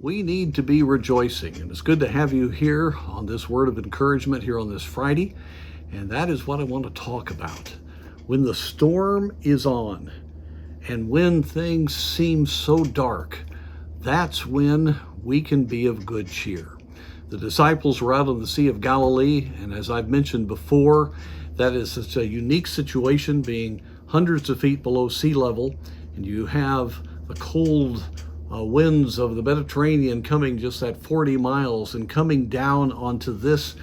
we need to be rejoicing. And it's good to have you here on this word of encouragement here on this Friday. And that is what I want to talk about. When the storm is on and when things seem so dark, that's when we can be of good cheer. The disciples were out on the Sea of Galilee, and as I've mentioned before, that is such a unique situation, being hundreds of feet below sea level, and you have the cold winds of the Mediterranean coming just at 40 miles and coming down onto this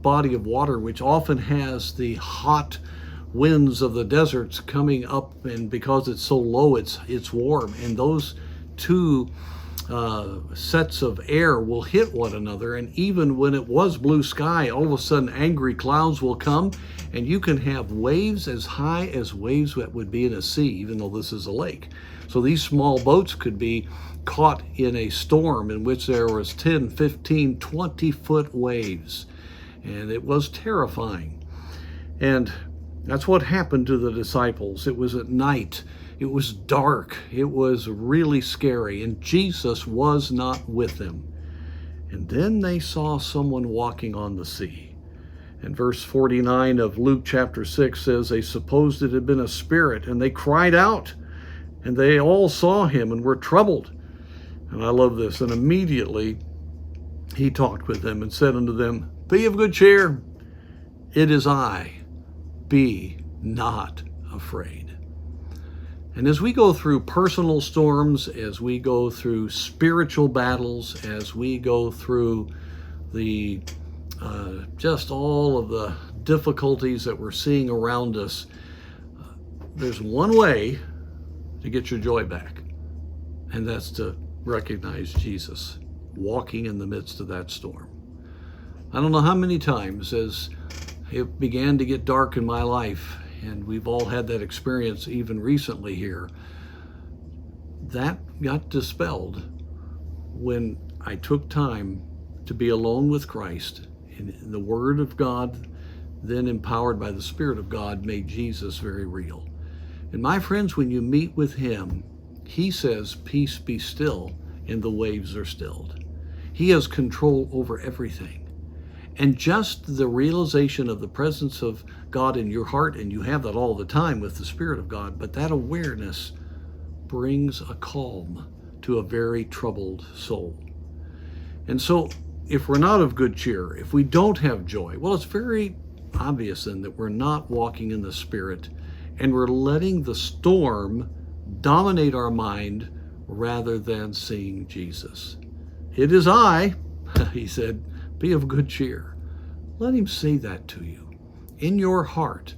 body of water, which often has the hot winds of the deserts coming up, and because it's so low, it's warm, and those two sets of air will hit one another. And even when it was blue sky, all of a sudden angry clouds will come, and you can have waves as high as waves that would be in a sea, even though this is a lake. So these small boats could be caught in a storm in which there was 10, 15, 20-foot waves, and it was terrifying. And that's what happened to the disciples. It was at night. It was dark. It was really scary, and Jesus was not with them. And then they saw someone walking on the sea. And verse 49 of Luke chapter 6 says, they supposed it had been a spirit, and they cried out, and they all saw him and were troubled. And I love this. And immediately he talked with them and said unto them, be of good cheer. It is I. Be not afraid. And as we go through personal storms, as we go through spiritual battles, as we go through the just all of the difficulties that we're seeing around us, there's one way to get your joy back, and that's to recognize Jesus walking in the midst of that storm. I don't know how many times as it began to get dark in my life, and we've all had that experience even recently here, that got dispelled when I took time to be alone with Christ, and the Word of God, then empowered by the Spirit of God, made Jesus very real. And my friends, when you meet with Him, He says, peace be still, and the waves are stilled. He has control over everything. And just the realization of the presence of God in your heart, and you have that all the time with the Spirit of God, but that awareness brings a calm to a very troubled soul. And so if we're not of good cheer, if we don't have joy, well, it's very obvious then that we're not walking in the Spirit, and we're letting the storm dominate our mind rather than seeing Jesus. It is I, he said, be of good cheer. Let him say that to you. In your heart,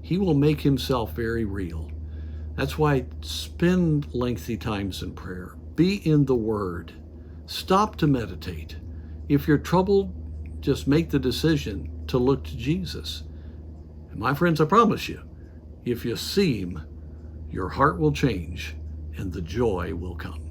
he will make himself very real. That's why spend lengthy times in prayer. Be in the Word. Stop to meditate. If you're troubled, just make the decision to look to Jesus. And my friends, I promise you, if you see him, your heart will change and the joy will come.